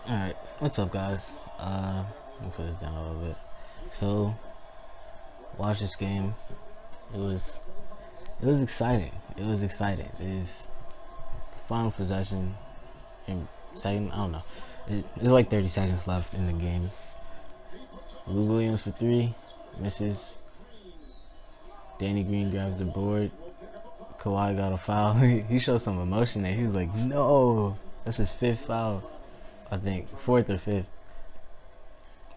Alright, what's up guys? Let me put this down a little bit. So, watch this game. It was exciting. It was exciting. It's final possession in second, I don't know. There's like 30 seconds left in the game. Lou Williams for three, misses. Danny Green grabs the board. Kawhi got a foul. He showed some emotion there. He was like, no, that's his fifth foul. I think fourth or fifth.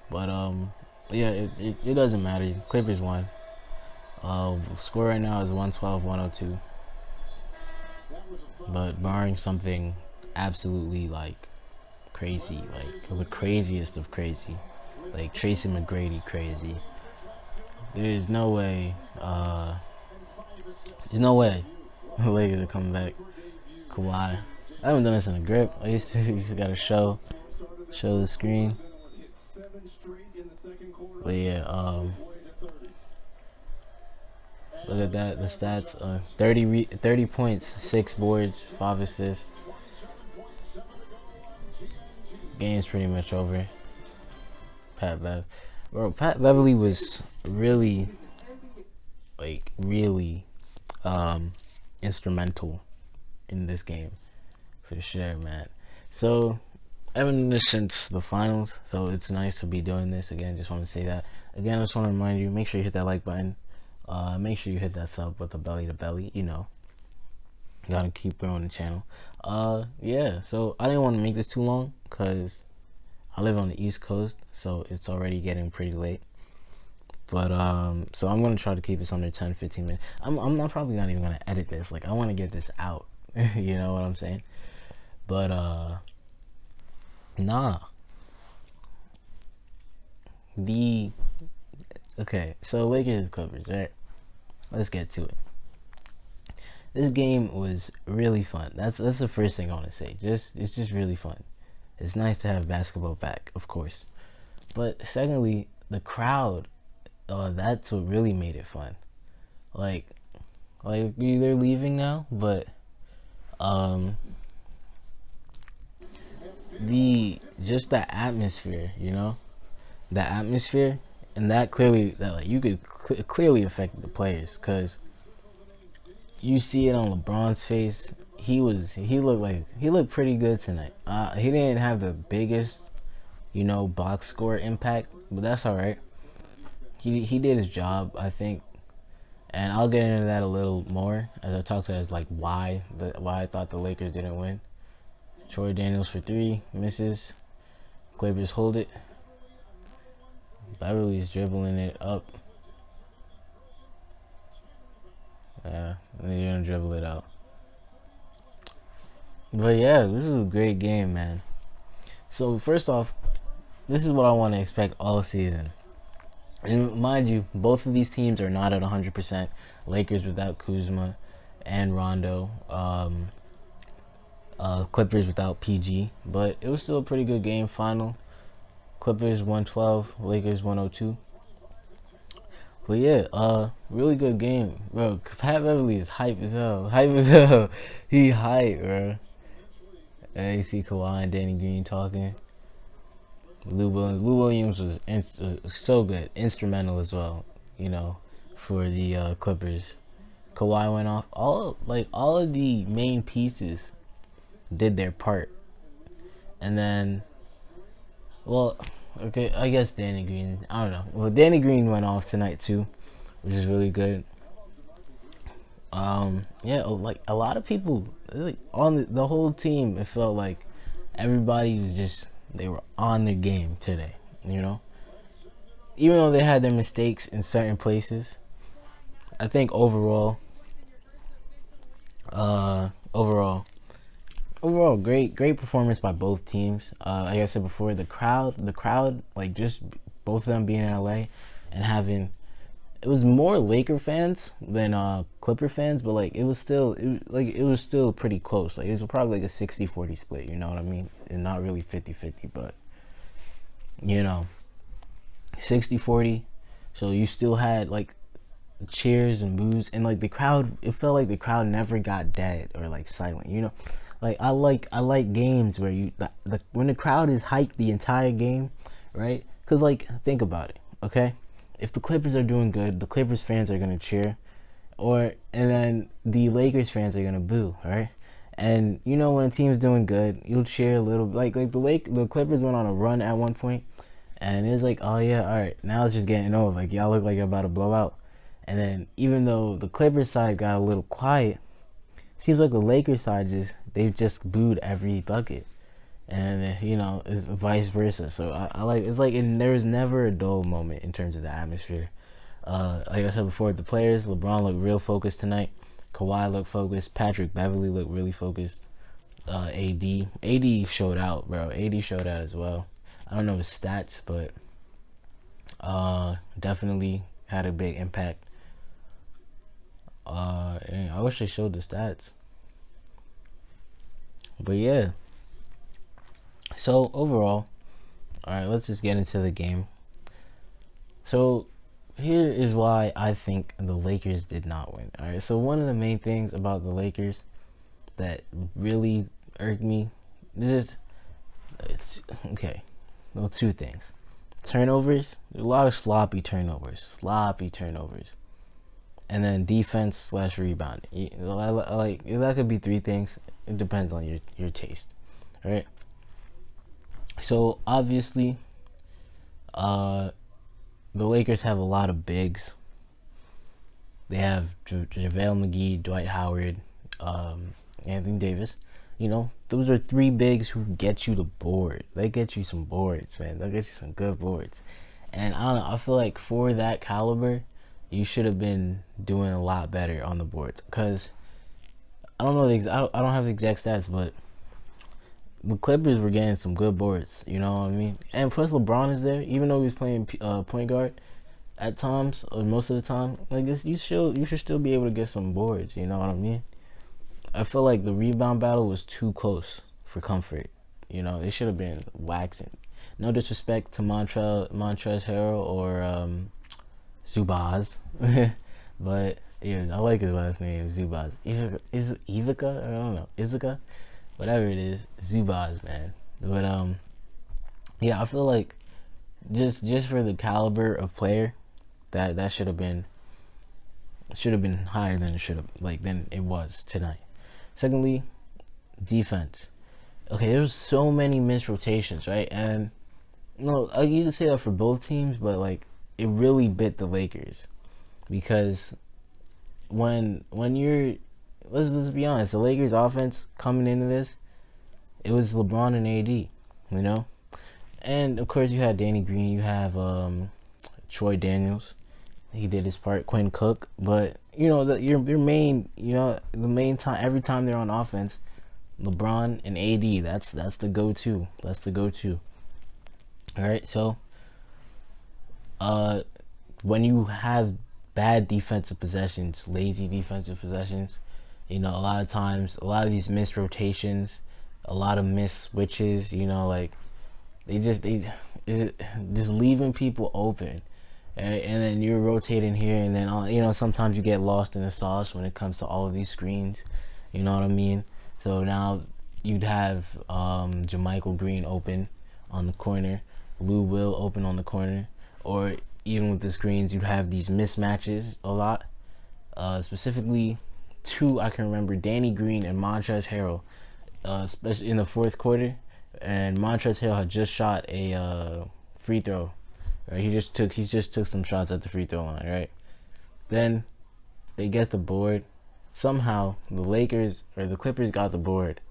But yeah, it doesn't matter. Clippers won. Score right now is 112-102. But barring something absolutely like crazy, like the craziest of crazy, like Tracy McGrady crazy, there's no way. There's no way the Lakers are coming back. Kawhi. I haven't done this in a grip. I used to gotta show the screen. But yeah, look at that. The stats: 30 points, 6 boards, 5 assists. Game's pretty much over. Pat Bev, bro. Pat Beverly was really, instrumental in this game, for sure, man. So I've been doing this since the finals, so it's nice to be doing this again. Just want to say that again. I just want to remind you, make sure you hit that like button. Make sure you hit that sub with a belly to belly. You know, gotta keep growing the channel. Yeah. So I didn't want to make this too long because I live on the East Coast, so it's already getting pretty late. But so I'm gonna try to keep this under 10-15 minutes. I'm not probably not even gonna edit this. Like I want to get this out. You know what I'm saying? But nah. Okay, so Lakers Clippers, right? Let's get to it. This game was really fun. That's the first thing I want to say. It's just really fun. It's nice to have basketball back, of course. But secondly, the crowd, that's what really made it fun. Like they're leaving now, but the atmosphere, you know, the atmosphere, and that you could clearly affect the players, because you see it on LeBron's face. He looked pretty good tonight. He didn't have the biggest, box score impact, but that's all right. He did his job, I think, and I'll get into that a little more as I talk to us why I thought the Lakers didn't win. Troy Daniels for three, misses. Clippers hold it. Beverly's dribbling it up. Yeah, and they're gonna dribble it out. But yeah, this is a great game, man. So first off, this is what I want to expect all season. And mind you, both of these teams are not at 100%. Lakers without Kuzma and Rondo. Clippers without PG. But it was still a pretty good game. Final. Clippers 112, Lakers 102. But yeah, really good game, bro. Pat Beverly is hype as hell. Hype as hell. He hype, bro. And you see Kawhi and Danny Green talking. Lou Williams was so good, instrumental as well, for the Clippers. Kawhi went off. All of the main pieces did their part, and then, well, okay, I guess Danny Green. I don't know. Well, Danny Green went off tonight too, which is really good. Yeah, a lot of people, on the whole team, it felt like everybody was they were on their game today, even though they had their mistakes in certain places. I think overall, great performance by both teams. Like I said before, the crowd, just both of them being in LA and having, it was more Laker fans than Clipper fans, but it was still pretty close. It was probably a 60-40 split, you know what I mean? And not really 50-50, but 60-40. So you still had cheers and boos, and the crowd, it felt like the crowd never got dead or silent, Like I like games where when the crowd is hyped the entire game, right? Cause like think about it, okay? If the Clippers are doing good, the Clippers fans are gonna cheer, and then the Lakers fans are gonna boo, right? And you know when a team's doing good, you'll cheer a little. Like the Clippers went on a run at one point, and it was like, oh yeah, all right, now it's just getting over. Like y'all look like you're about to blow out, and then even though the Clippers side got a little quiet, seems like the Lakers side they've just booed every bucket, and you know it's vice versa. So I like it's like there was never a dull moment in terms of the atmosphere. Like I said before, the players, LeBron looked real focused tonight. Kawhi looked focused. Patrick Beverly looked really focused. AD showed out, bro. AD showed out as well. I don't know his stats, but definitely had a big impact. I wish they showed the stats. But yeah. So overall, all right, let's just get into the game. So here is why I think the Lakers did not win. All right, so one of the main things about the Lakers that really irked me is okay. Well, two things: turnovers, a lot of sloppy turnovers, and then defense/rebounding. Like that could be three things. It depends on your taste, right? So obviously, the Lakers have a lot of bigs. They have JaVale McGee, Dwight Howard, Anthony Davis. You know, those are three bigs who get you the board. They get you some boards, man. They get you some good boards. And I don't know, I feel like for that caliber, you should have been doing a lot better on the boards. Because I don't know I don't have the exact stats, but the Clippers were getting some good boards, you know what I mean? And plus LeBron is there, even though he was playing point guard at times, or most of the time. Like this, you should still be able to get some boards, you know what I mean? I feel like the rebound battle was too close for comfort. You know, it should have been waxing. No disrespect to Montrezl Harrell or Zubaz, but yeah, I like his last name, Zubaz. Is Ivica? I don't know, Izuka, whatever it is, Zubaz, man. But yeah, I feel like just for the caliber of player, that should have been higher than than it was tonight. Secondly, defense. Okay, there's so many missed rotations, right? And no, you can say that for both teams, but like it really bit the Lakers because when you're let's be honest, the Lakers offense coming into this, it was LeBron and AD, you know, and of course you had Danny Green, you have Troy Daniels, he did his part, Quinn Cook, but you know your main, you know, the main time every time they're on offense, LeBron and AD, that's the go-to. That's the go-to. All right, so when you have bad defensive possessions, lazy defensive possessions, you know, a lot of times, a lot of these missed rotations, a lot of missed switches, you know, like they just leaving people open. And then you're rotating here, and then you know, sometimes you get lost in the sauce when it comes to all of these screens. You know what I mean? So now you'd have JaMychal Green open on the corner, Lou Will open on the corner, or even with the screens, you'd have these mismatches a lot. Specifically, two I can remember: Danny Green and Montrezl Harrell, especially in the fourth quarter. And Montrezl Harrell had just shot a free throw. Right, he just took some shots at the free throw line, right? Then they get the board. Somehow the Lakers or the Clippers got the board,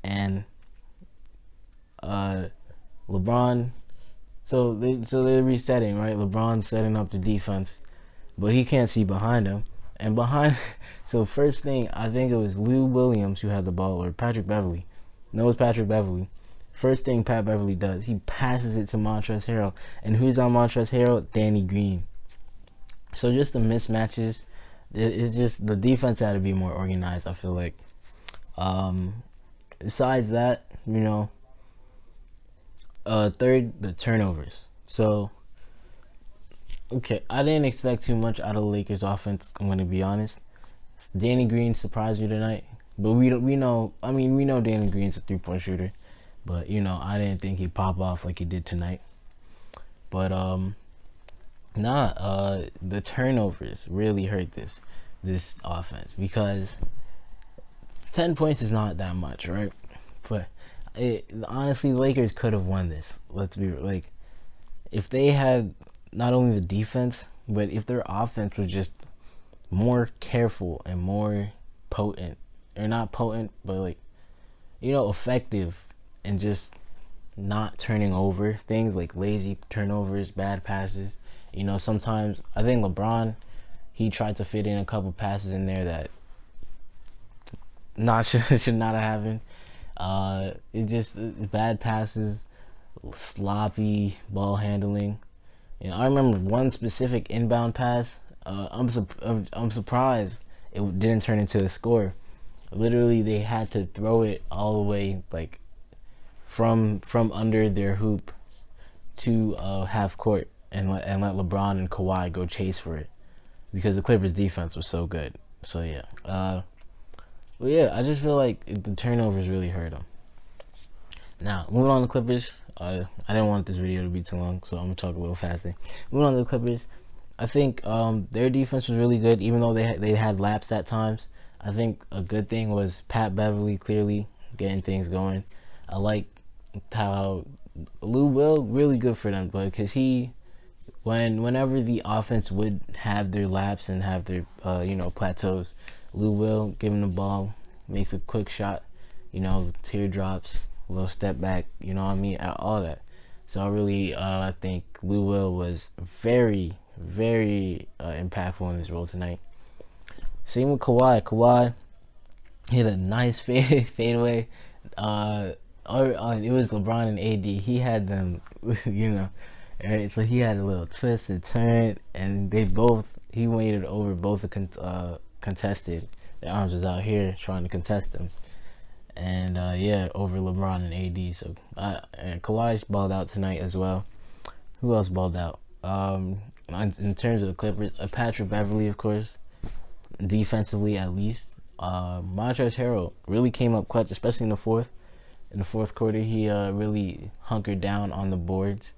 and LeBron. So they're resetting, right? LeBron's setting up the defense, but he can't see behind him. And behind, so first thing, I think it was Lou Williams who had the ball, or Patrick Beverly. No, it was Patrick Beverly. First thing Pat Beverly does, he passes it to Montrezl Harrell. And who's on Montrezl Harrell? Danny Green. So just the mismatches, it's just the defense had to be more organized, I feel like. Besides that, you know, third, the turnovers. So, okay, I didn't expect too much out of the Lakers offense, I'm going to be honest. Danny Green surprised me tonight. But we know. I mean, we know Danny Green's a 3-point shooter, but I didn't think he'd pop off like he did tonight. But the turnovers really hurt this offense, because 10 points is not that much, right? But honestly, the Lakers could have won this. Let's be like, if they had not only the defense, but if their offense was just more careful and more potent, or not potent, but like, effective, and just not turning over things, like lazy turnovers, bad passes. Sometimes I think LeBron, he tried to fit in a couple passes in there that should not have happened. It just bad passes, sloppy ball handling. I remember one specific inbound pass. I'm surprised it didn't turn into a score. Literally, they had to throw it all the way, like from under their hoop to half court, and let LeBron and Kawhi go chase for it, because the Clippers defense was so good. So yeah, well, yeah, I just feel like the turnovers really hurt them. Now, moving on to Clippers. I didn't want this video to be too long, so I'm gonna talk a little faster. Moving on to the Clippers, I think their defense was really good, even though they had laps at times. I think a good thing was Pat Beverly clearly getting things going. I like how Lou Will, really good for them, but because whenever the offense would have their laps and have their plateaus, Lou Will give him the ball, makes a quick shot, teardrops, a little step back, you know what I mean, all that. So I think Lou Will was very, very impactful in this role tonight. Same with Kawhi. Kawhi hit a nice fadeaway. It was LeBron and AD. He had them, right? So he had a little twist and turn, and he waited over both the contested. Their arms was out here trying to contest them, and over LeBron and AD. So and Kawhi balled out tonight as well. Who else balled out? In terms of the Clippers, Patrick Beverly, of course, defensively at least. Montrezl Harrell really came up clutch, especially in the fourth. In the fourth quarter, he really hunkered down on the boards,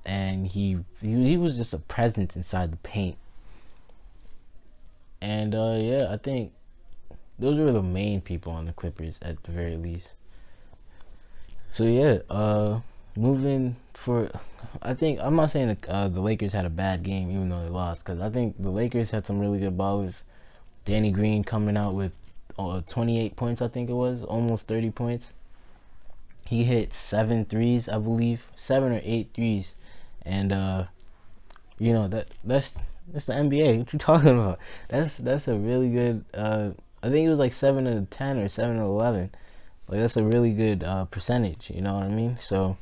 and he was just a presence inside the paint. And I think those were the main people on the Clippers at the very least. So I think I'm not saying the Lakers had a bad game even though they lost, because I think the Lakers had some really good ballers. Danny Green coming out with 28 points, I think it was, almost 30 points. He hit 7 threes, I believe, 7 or 8 threes, and that's the NBA. What you talking about? That's a really good. I think it was like 7 to 10 or 7 to 11. Like, that's a really good percentage. You know what I mean? So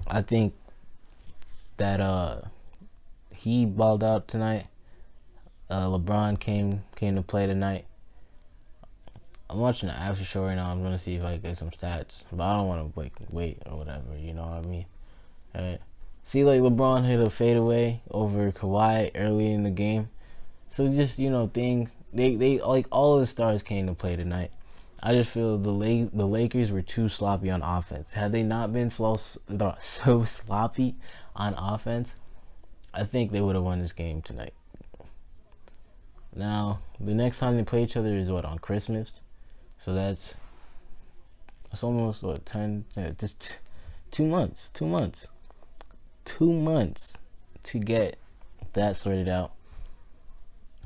I think that he balled out tonight. LeBron came to play tonight. I'm watching the after show right now. I'm gonna see if I can get some stats, but I don't want to wait or whatever. You know what I mean? All right. See, like, LeBron hit a fadeaway over Kawhi early in the game. So just things. They like, all of the stars came to play tonight. I just feel the Lakers were too sloppy on offense. Had they not been so sloppy on offense, I think they would have won this game tonight. Now, the next time they play each other is on Christmas. So that's almost 10, just 2 months. 2 months. 2 months to get that sorted out.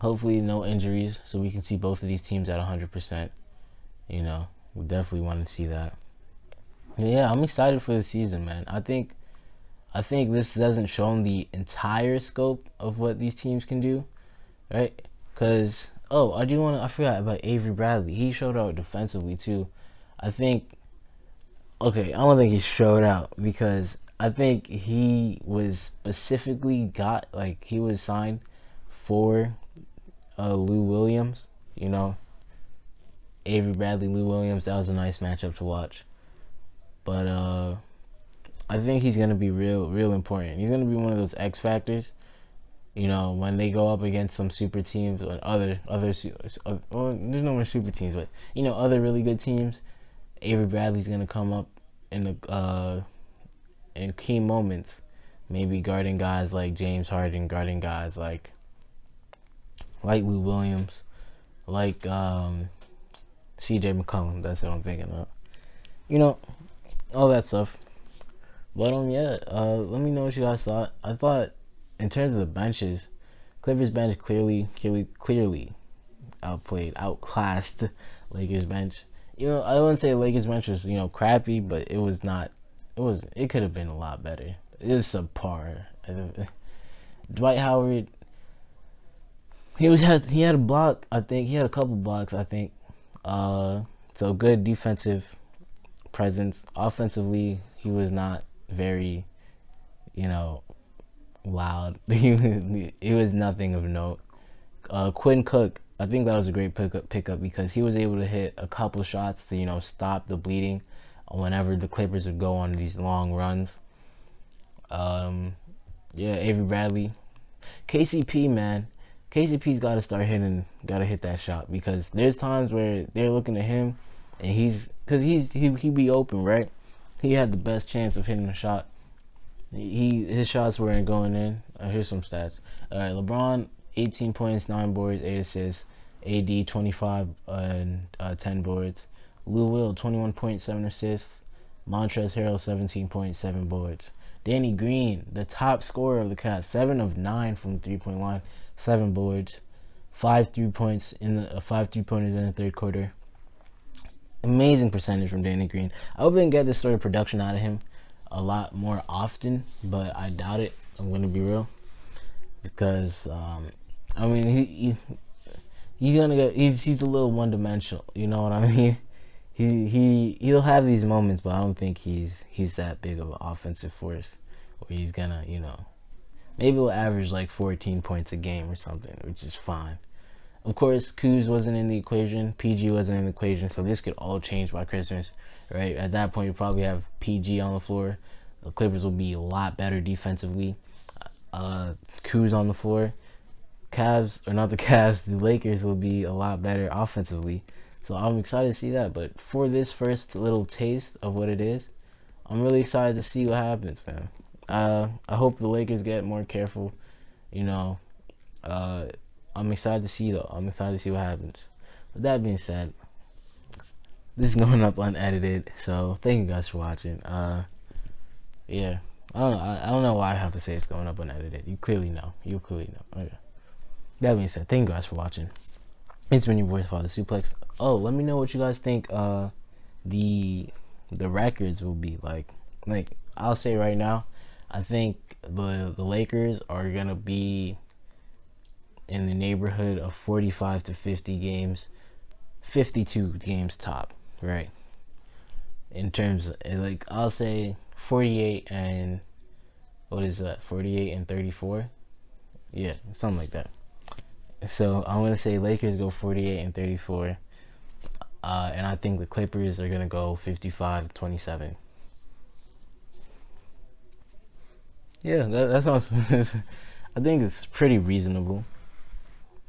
Hopefully no injuries, so we can see both of these teams at 100%. We definitely want to see that. Yeah, I'm excited for the season, man. I think this doesn't show the entire scope of what these teams can do, right? Because I forgot about Avery Bradley. He showed out defensively too. I don't think he showed out, because I think he was specifically he was signed for Lou Williams. Avery Bradley, Lou Williams, that was a nice matchup to watch. But I think he's gonna be real important. He's gonna be one of those X factors You know, when they go up against some super teams or well, there's no more super teams, but you know, other really good teams, Avery Bradley's gonna come up in the in key moments, maybe guarding guys like James Harden, guarding guys like Lou Williams, like C.J. McCollum. That's what I'm thinking of. You know, all that stuff. But yeah, let me know what you guys thought. I thought, in terms of the benches, Clippers bench clearly outclassed Lakers bench. You know, I wouldn't say Lakers bench was, you know, crappy, but it was not. It could have been a lot better. It was subpar. Dwight Howard, he had a block. I think he had a couple blocks. I think. So good defensive presence. Offensively, he was not very, you know, loud. It was nothing of note. Quinn Cook, I think that was a great pickup because he was able to hit a couple shots to, you know, stop the bleeding whenever the Clippers would go on these long runs. Yeah, Avery Bradley, KCP, man. KCP's got to hit that shot, because there's times where they're looking at him and he be open, right? He had the best chance of hitting a shot. His shots weren't going in. Here's some stats. All right, LeBron, 18 points, 9 boards, 8 assists. AD, 25 and 10 boards. Lou Will, 21 points, 7 assists. Montrezl Harrell, 17 points, 7 boards. Danny Green, the top scorer of the cast, 7 of 9 from the 3-point line, 7 boards, 5 3-pointers in the third quarter. Amazing percentage from Danny Green. I hope we can get this sort of production out of him a lot more often, but I doubt it. I'm gonna be real, because I mean he's a little one dimensional. You know what I mean? He'll have these moments, but I don't think he's that big of an offensive force where he's gonna, you know, maybe he'll average like 14 points a game or something, which is fine. Of course, Kuz wasn't in the equation, PG wasn't in the equation, so this could all change by Christmas, right? At that point, you probably have PG on the floor. The Clippers will be a lot better defensively. Kuz on the floor. The Lakers will be a lot better offensively. So I'm excited to see that. But for this first little taste of what it is, I'm really excited to see what happens, man. I hope the Lakers get more careful, you know. I'm excited to see, though. I'm excited to see what happens. With that being said, this is going up unedited, so thank you guys for watching. Yeah, I don't know why I have to say it's going up unedited. You clearly know. Okay. That being said, thank you guys for watching. It's been your boy, Father Suplex. Oh, let me know what you guys think the records will be like. Like, I'll say right now, I think the Lakers are gonna be in the neighborhood of 45 to 50 games, 52 games top, right? In terms of, like, I'll say 48 and, what is that, 48 and 34? Yeah, something like that. So I'm going to say Lakers go 48 and 34. And I think the Clippers are going to go 55-27. Yeah, that sounds, I think it's pretty reasonable,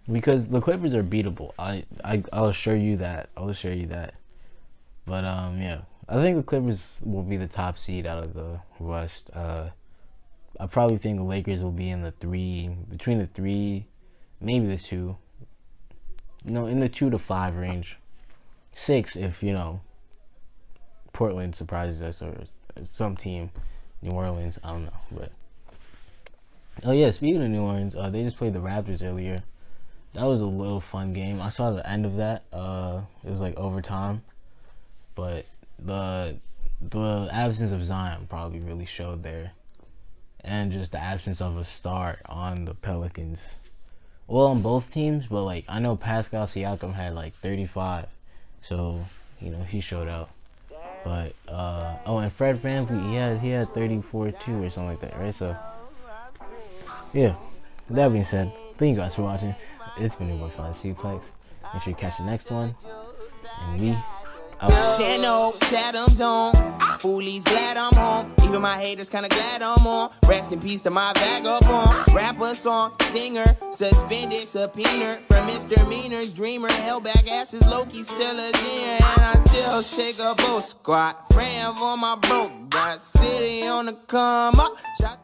because the Clippers are beatable. I'll assure you that. But yeah, I think the Clippers will be the top seed out of the West. I probably think the Lakers will be in between the 3, maybe the 2. No, in the 2 to 5 range. 6 if, you know, Portland surprises us, or some team, New Orleans, I don't know. But oh yeah, speaking of New Orleans, they just played the Raptors earlier. That was a little fun game. I saw the end of that. It was like overtime, but the absence of Zion probably really showed there, and just the absence of a star on the Pelicans. Well, on both teams, but like, I know Pascal Siakam had like 35, so you know, he showed out. But oh, and Fred VanVleet, he had 34 too, or something like that, right? So yeah, with that being said, thank you guys for watching. It's been your boy, Father Suplex. Make sure you catch the next one, and we out. Foolies glad I'm home. Even my haters kinda glad I'm on. Rest in peace to my vagabond. Rapper, song, singer, suspended, subpoenaed for misdemeanors. Dreamer, held back asses, Loki still a dinner. And I still shake a boat squat. Praying for my broke. Got city on the come up. Shot